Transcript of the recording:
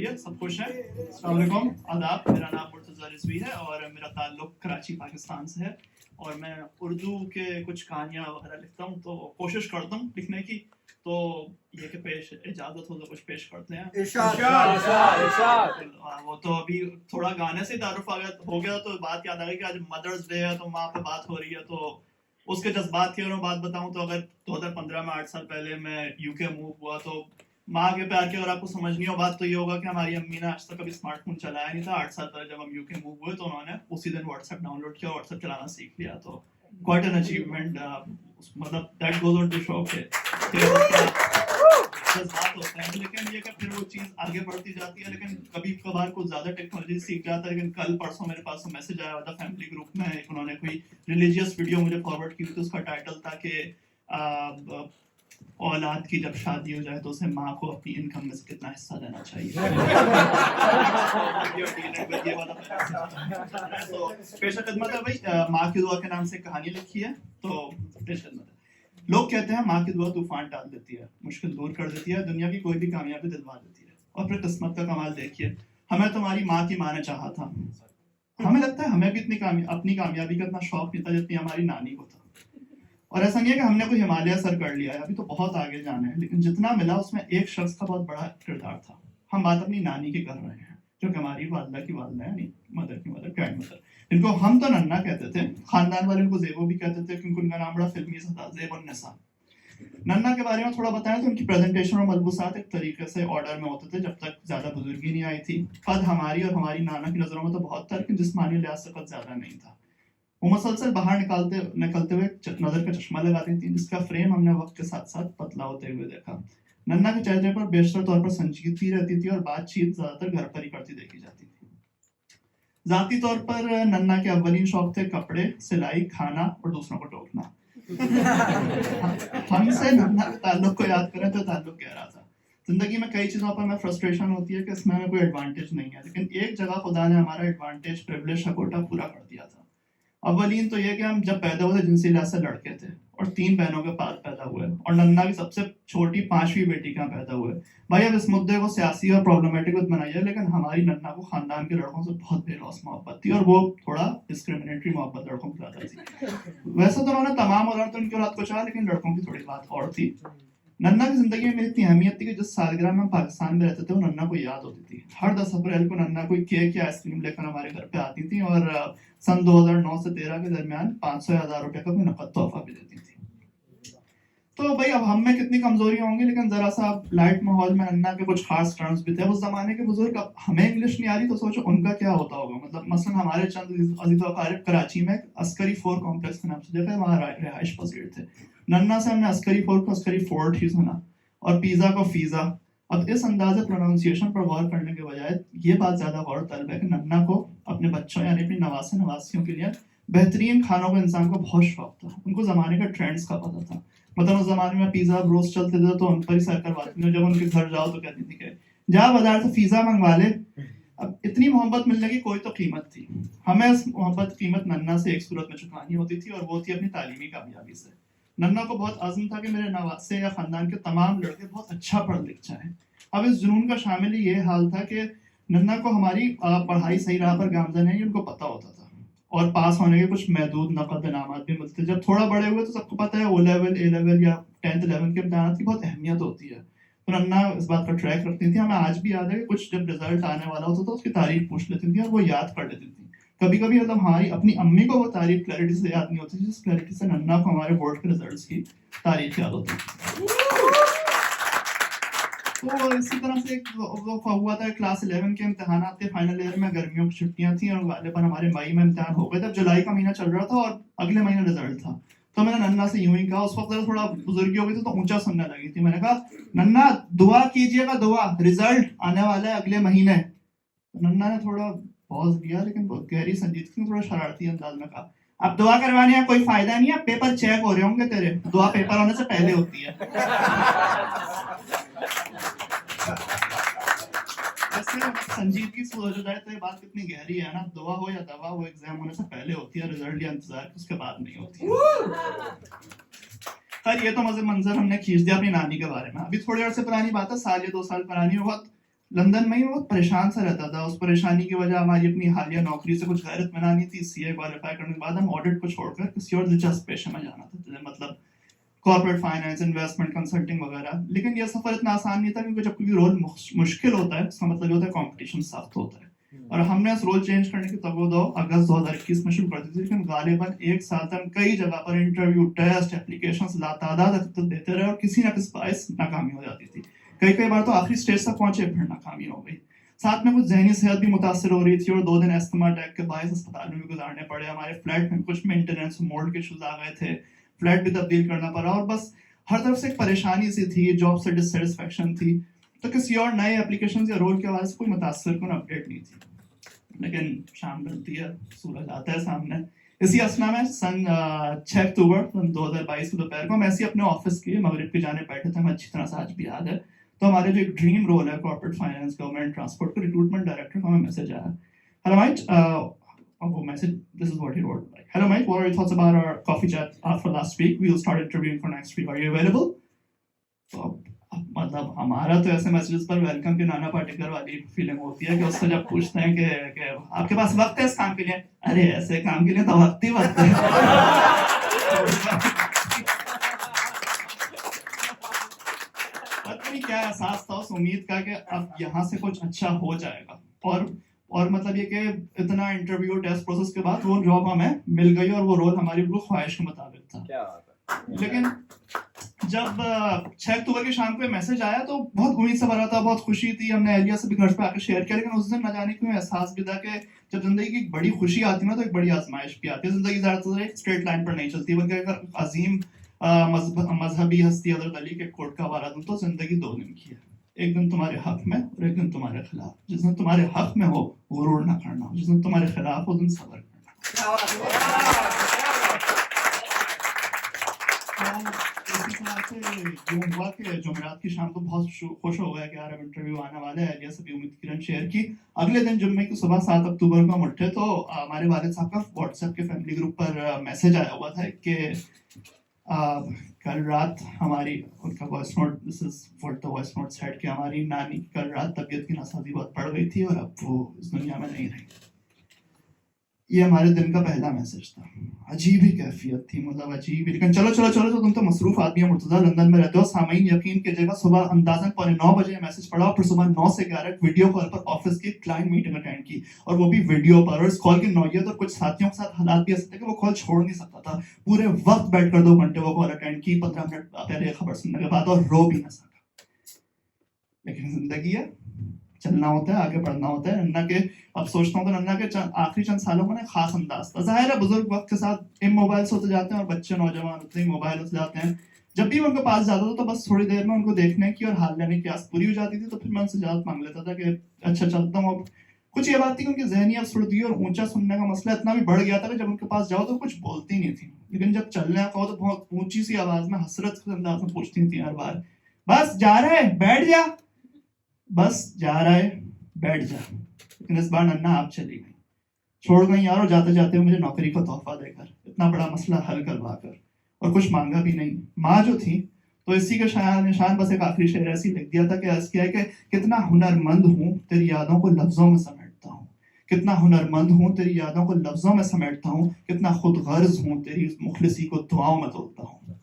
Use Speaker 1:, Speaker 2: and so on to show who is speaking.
Speaker 1: ہے, سب خوش ہیں. السلام علیکم, آداب. میرا نام مرتضیٰ رضوی ہے اور میرا تعلق کراچی پاکستان سے ہے, اور میں اردو کے کچھ کہانیاں وغیرہ لکھتا ہوں, تو کوشش کرتا ہوں لکھنے کی. تو یہ کہ پیش اجازت ہو تو کچھ پیش کرتے ہیں. وہ تو ابھی تھوڑا گانے سے تعارف ہو گیا تو بات یاد آ گئی کہ آج مدرس ڈے ہے, تو ماں پہ بات ہو رہی ہے, تو اس کے جذبات کی اگر میں بات بتاؤں تو اگر 2015 میں 8 سال پہلے میں یو کے موو ہوا, تو ماں کے پیار کی اگر آپ کو سمجھنی ہو بات تو یہ ہوگا کہ ہماری امی نے آج تک کبھی اسمارٹ فون چلایا نہیں تھا. 8 سال پہلے جب ہم یو کے موو ہوئے تو انہوں نے اسی دن واٹس ایپ ڈاؤن لوڈ کیا اور واٹس ایپ چلانا سیکھ لیا. تو کوائٹ این اچیومنٹ, مطلب that goes on to show کہ جذبات ہوتے ہیں, لیکن یہ کہ پھر وہ چیز آگے بڑھتی جاتی ہے. لیکن کبھی کبھار کچھ زیادہ ٹیکنالوجی سیکھ جاتا ہے. لیکن کل پرسوں میرے پاس میسج آیا تھا فیملی گروپ میں, انہوں نے کوئی ریلیجیس ویڈیو مجھے فارورڈ کی تھی, اس کا ٹائٹل تھا کہ اولاد کی جب شادی ہو جائے تو اسے ماں کو اپنی انکم میں سے کتنا حصہ دینا چاہیے. پیش خدمت ہے بھائی, ماں کی دعا کے نام سے کہانی لکھی ہے, تو پیش خدمت ہے. لوگ کہتے ہیں ماں کی دعا طوفان ڈال دیتی ہے, مشکل دور کر دیتی ہے, دنیا کی کوئی بھی کامیابی دلوا دیتی ہے. اور پھر قسمت کا کمال دیکھیے, ہمیں تمہاری ماں کی ماں نے چاہا تھا. ہمیں لگتا ہے ہمیں بھی اپنی کامیابی کا اتنا شوق نہیں تھا جتنی ہماری نانی کو تھا. اور ایسا نہیں ہے کہ ہم نے کوئی ہمالیہ سر کر لیا ہے, ابھی تو بہت آگے جانا ہے. لیکن جتنا ملا اس میں ایک شخص کا بہت بڑا کردار تھا. ہم بات اپنی نانی کی کر رہے ہیں, جو کہ ہماری والدہ کی والدہ ہے, نہیں مدر کی مدر, گرینڈ مدر, جن کو ہم تو ننا کہتے تھے, خاندان والے ان کو زیبو بھی کہتے تھے کیونکہ ان کا نام بڑا فلمی سا تھا, زیب النساء. ننا کے بارے میں تھوڑا بتائیں تو ان کی پریزنٹیشن اور ملبوسات ایک طریقے سے آرڈر میں ہوتے تھے جب تک زیادہ بزرگی نہیں آئی تھی. قد ہماری اور ہماری نانا کی نظروں میں تو بہت تھا, لیکن جسمانی لحاظ سے قد زیادہ نہیں تھا. وہ مسلسل باہر نکلتے ہوئے نظر کا چشمہ لگاتی تھی, جس کا فریم ہم نے وقت کے ساتھ ساتھ پتلا ہوتے ہوئے دیکھا. ننا کے چہرے پر بیشتر طور پر سنجیدگی رہتی تھی اور بات چیت زیادہ تر گھر پر ہی کرتی دیکھی جاتی تھی. ذاتی طور پر ننا کے اولین شوق تھے کپڑے, سلائی, کھانا اور دوسروں کو ٹوکنا. ہم سے ننا کے تعلق کو یاد کریں تو تعلق گہرا تھا. زندگی میں کئی چیزوں پر ہمیں فرسٹریشن ہوتی ہے کہ اس میں ہمیں کوئی ایڈوانٹیج نہیں ہے, لیکن ایک جگہ خدا نے ہمارا ایڈوانٹیج, پریولیج کا کوٹا پورا کر دیا تھا. اولین تو یہ کہ ہم جب پیدا ہوئے جنسی لحاظ سے لڑکے تھے اور 3 بہنوں کے پاس پیدا ہوئے, اور ننا کی سب سے چھوٹی 5ویں بیٹی کا پیدا ہوئے. بھائی اب اس مدعے کو سیاسی اور پرابلمٹک مت بنائیے, لیکن ہماری ننا کو خاندان کے لڑکوں سے بہت بے لوث محبت تھی, اور وہ تھوڑا ڈسکریمنیٹری محبت لڑکوں کی زیادہ تھی. ویسے تو انہوں نے تمام اولاد ان کی اولاد کو چاہا, لیکن لڑکوں کی تھوڑی بات اور تھی. ننا کی زندگی میں اتنی اہمیت تھی کہ جس سالگرہ میں ہم پاکستان میں رہتے تھے وہ ننا کو یاد ہوتی تھی. ہر 10 اپریل کو ننا کوئی کیک یا آئس کریم لے کر ہمارے گھر پہ آتی تھی, اور سن 2009 سے 13 کے درمیان 500 یا 1000 روپے کا کوئی نقد تحفہ بھی دیتی تھی. تو بھائی اب ہم میں کتنی کمزوریاں ہوں گی, لیکن ذرا سا لائٹ ماحول میں ننا کے کچھ خاص ٹرمز بھی تھے. اس زمانے کے بزرگ, اب ہمیں انگلش نہیں آ رہی تو سوچو ان کا کیا ہوتا ہوگا. مطلب مثلا ہمارے چند عزیز و اقارب کراچی میں عسکری 4 کمپلیکس کے نام سے جگہ, وہاں رہائش پذیر تھے. ننا سے ہم نے عسکری 4 کو عسکری 4 ہی سنا, اور پیزا کو فیزا. اب اس انداز پروننسیشن پر غور کرنے کے بجائے یہ بات زیادہ غور طلب ہے کہ ننا کو اپنے بچوں یعنی اپنی نواسے نواسیوں کے لیے بہترین کھانوں کا انسان کو بہت شوق تھا. ان کو زمانے کا ٹرینڈز کا پتہ تھا. مطلب اس زمانے میں پیزا روسٹ چلتے تھے تو ان پر ہی سر کرواتی تھی. جب ان کے گھر جاؤ تو کہتی تھی کہ جا بازار سے پیزا منگوا لے. اب اتنی محبت ملنے کی کوئی تو قیمت تھی. ہمیں اس محبت قیمت ننا سے ایک صورت میں چکانی ہوتی تھی, اور وہ تھی اپنی تعلیمی کامیابی سے. ننا کو بہت عزم تھا کہ میرے نواسے یا خاندان کے تمام لڑکے بہت اچھا پڑھ لکھ جائیں. اب اس جنون کا شامل یہ حال تھا کہ ننا کو ہماری پڑھائی صحیح راہ پر گامزن ہے, ان کو پتہ ہوتا تھا, اور پاس ہونے کے کچھ محدود نقد انعامات بھی ملتے. جب تھوڑا بڑے ہوئے تو سب کو پتہ ہے او لیول, اے لیول یا 10th 11th کے امتحانات کی بہت اہمیت ہوتی ہے. تو ننا اس بات کا ٹریک رکھتی تھی. ہمیں آج بھی یاد ہے کہ کچھ جب رزلٹ آنے والا ہوتا تو اس کی تاریخ پوچھ لیتی تھی اور وہ یاد کر لیتی تھی. کبھی کبھی مطلب ہماری اپنی امی کو وہ تاریخ کلیئرٹی سے یاد نہیں ہوتی, جس کلیئرٹی سے ننا کو ہمارے بورڈ کے رزلٹس کی تاریخ یاد ہوتی. تو اسی طرح سے ہوا تھا کلاس 11 کے امتحانات تھے, فائنل ایئر میں, گرمیوں کی چھٹیاں تھیں, اور غالباً ہمارے مئی میں امتحان ہو گئے تھے. جولائی کا مہینہ چل رہا تھا اور اگلے مہینے رزلٹ تھا. تو میں نے ننا سے یوں ہی کہا, اس وقت تھوڑا بزرگی ہو گئی تھی تو اونچا سننے لگی تھی. میں نے کہا ننا دعا کیجیے گا, دعا, رزلٹ آنے والا ہے اگلے مہینے. ننا نے تھوڑا پاز لیا, لیکن گہری سنجیدگی تھوڑا شرارتی انداز میں کہا اب دعا کروانے کا کوئی فائدہ نہیں ہے, پیپر چیک ہو رہے ہوں گے تیرے, دعا پیپر ہونے سے پہلے ہوتی ہے. سنجیدگی سے سوچا جائے تو یہ بات کتنی گہری ہے نا. دعا ہو یا دوا, وہ ایگزام ہونے سے پہلے ہوتی ہے, رزلٹ یا انتظار اس کے بعد نہیں ہوتی. خیر یہ تو منظر ہم نے کھینچ دیا اپنی نانی کے بارے میں. ابھی تھوڑے عرصے پرانی بات ہے, 1 یا 2 سال پرانی. بہت لندن میں ہی بہت پریشان سا رہتا تھا. اس پریشانی کی وجہ ہماری اپنی حالیہ نوکری سے کچھ غیر اطمینانی تھی. سی اے کوالیفائی کرنے کے بعد ہم آڈٹ کو چھوڑ کر کسی اور دلچسپ پیشے میں جانا تھا, مطلب کارپوریٹ فائنانس, انویسٹمنٹ, کنسلٹنگ وغیرہ. لیکن یہ سفر اتنا آسان نہیں تھا, کیونکہ جب کوئی رول مشکل ہوتا ہے اس کا مطلب یہ ہوتا ہے کمپٹیشن سخت ہوتا ہے. اور ہم نے اس رول چینج کرنے کی توقع اگست 2021 میں شروع کر دی تھی, لیکن غالباً ایک سال تک ہم کئی جگہ پر انٹرویو, ٹیسٹ, اپلیکیشنز لاتعداد دیتے رہے اور کسی نہ کسی باعث ناکامی ہو جاتی تھی. کئی بار تو آخری اسٹیج تک پہنچے پھر ناکامی ہو گئی. ساتھ میں کچھ ذہنی صحت بھی متاثر ہو رہی تھی اور 2 دن استھما اٹیک کے باعث اسپتال میں بھی گزارنے پڑے. ہمارے فلیٹ میں کچھ مینٹیننس, مولڈ کے ایشوز آ گئے تھے, فلیٹ بھی تبدیل کرنا پڑا, اور بس ہر طرف سے ایک پریشانی سی تھی, جاب سے ڈسسیٹسفیکشن تھی. تو کسی اور نئے اپلیکیشن یا رول کے حوالے سے کوئی متاثر کن اپڈیٹ نہیں تھی. لیکن شام ڈھلتی ہے, سورج آتا ہے سامنے. اسی اسنا میں سن 6 اکتوبر 2022 کی دوپہر کو ہم ایسے اپنے آفس کے مغرب کی جانب بیٹھے تھے, ہمیں اچھی طرح سے آج بھی یاد ہے. تو ہمارے جو ایک ڈریم رول ہے کارپوریٹ فائنانس, گورنمنٹ ٹرانسپورٹ کا ریکروٹمنٹ ڈائریکٹر کا, ہمیں میسج آیا. ہیلو مائٹ, وہ message, this is what he wrote, like hello might, what are your thoughts about our coffee chat for last week? We will start interviewing for next week. Are you available? تو مطلب ہمارا تو ایسے messages پر welcome کے نانا پاٹیکر والی feeling ہوتی ہے کہ اس سے جب پوچھتے ہیں کہ آپ کے پاس وقت ہے اس کام کے لیے, ارے ایسے کام کے لیے تو وقت ہی وقت ہے. پتہ نہیں کیا احساس تھا اس امید کا کہ اب یہاں سے کچھ اچھا ہو جائے گا, اور مطلب یہ کہ اتنا انٹرویو ٹیسٹ پروسیس کے بعد وہ جاب ہمیں مل گئی اور وہ رول ہماری بالکل خواہش کے مطابق تھا. لیکن جب 6 اکتوبر کی شام کو میسج آیا تو بہت امید سے بھرا تھا, بہت خوشی تھی. ہم نے اہلیہ سے بھی گھر پہ آ کے شیئر کیا, لیکن اس دن نہ جانے کیوں احساس بھی تھا کہ جب زندگی کی ایک بڑی خوشی آتی ہے نا تو ایک بڑی آزمائش بھی آتی ہے. زندگی زیادہ تر ایک اسٹریٹ لائن پر نہیں چلتی, بلکہ اگر عظیم مذہبی ہستی حضرت علی کے کوٹ کا حوالہ دوں تو زندگی 2 دن کی ہے, ایک دن تمہارے حق میں اور ایک دن تمہارے خلاف. جس دن تمہارے حق میں ہو غرور نہ کرنا, جس دن تمہارے خلاف ہو دن صبر کرنا. اسی طرح سے یوں ہوا کہ جمعرات کی شام کو بہت خوش ہو گیا کہ یار اب انٹرویو آنے والا ہے. اہلیہ سے بھی امید کرن شیئر کی. اگلے دن جمعے کی صبح 7 اکتوبر کو ہم اٹھے تو ہمارے والد صاحب کا واٹس ایپ کے فیملی گروپ پر میسج آیا ہوا تھا کہ کل رات ہماری, ان کا voice note, this is what the voice note said, کہ ہماری نانی کی کل رات طبیعت کی ناسازی بہت بڑھ گئی تھی اور اب وہ اس دنیا میں نہیں رہی. یہ ہمارے دن کا پہلا میسج تھا. عجیب ہی کیفیت تھی, مطلب عجیب ہی. لیکن چلو تم تو مصروف آدمی ہو مرتضیٰ, لندن میں رہتے ہو. سامعین یقین کیجیے گا صبح اندازاً 9:15 بجے میسج پڑھا اور پھر صبح 9 سے 11 ویڈیو کال پر آفس کی کلائنٹ میٹنگ اٹینڈ کی, اور وہ بھی ویڈیو پر. اور اس کال کی نوعیت اور کچھ ساتھیوں کے ساتھ حالات بھی ایسے تھے کہ وہ کال چھوڑ نہیں سکتا تھا. پورے وقت بیٹھ کر 2 گھنٹے وہ کال اٹینڈ کی, 15 منٹ پہلے خبر سننے کے بعد, اور رو بھی نہ سکا. لیکن زندگی ہے, چلنا ہوتا ہے, آگے بڑھنا ہوتا ہے. ننا کے اب سوچتا ہوں تو ننا کے آخری چند سالوں میں خاص انداز تھا. ظاہر ہے بزرگ وقت کے ساتھ موبائل ہوتے جاتے ہیں اور بچے نوجوان اتنے ہی موبائل ہوتے جاتے ہیں. جب بھی میں ان کے پاس جاتا تھا تو بس تھوڑی دیر میں ان کو دیکھنے کی اور حال لینے کی آس پوری ہو جاتی تھی, تو پھر میں ان سے اجازت مانگ لیتا تھا کہ اچھا چلتا ہوں. اب کچھ یہ بات تھی کہ ان کی ذہنی افسردگی اور اونچا سننے کا مسئلہ اتنا بھی بڑھ گیا تھا کہ جب ان کے پاس جاؤ تو کچھ بولتی نہیں تھی, لیکن جب چلنے کا ہو تو بہت اونچی سی آواز میں حسرت کے انداز میں پوچھتی تھیں ہر بار, بس جا رہا ہے بیٹھ جا, بس جا رہا ہے بیٹھ جا. لیکن اس بار ننا آپ چلی گئی, چھوڑ گئی یار, اور جاتے جاتے مجھے نوکری کا تحفہ دے کر, اتنا بڑا مسئلہ حل کروا کر, اور کچھ مانگا بھی نہیں. ماں جو تھی تو اسی کے نشان بس ایک آخری شعر ایسی لکھ دیا تھا کہ عرض کیا ہے کہ کتنا ہنرمند ہوں تیری یادوں کو لفظوں میں سمیٹتا ہوں, کتنا ہنرمند ہوں تیری یادوں کو لفظوں میں سمیٹتا ہوں, کتنا خود غرض ہوں تیری مخلصی کو دعاؤں میں تولتا ہوں.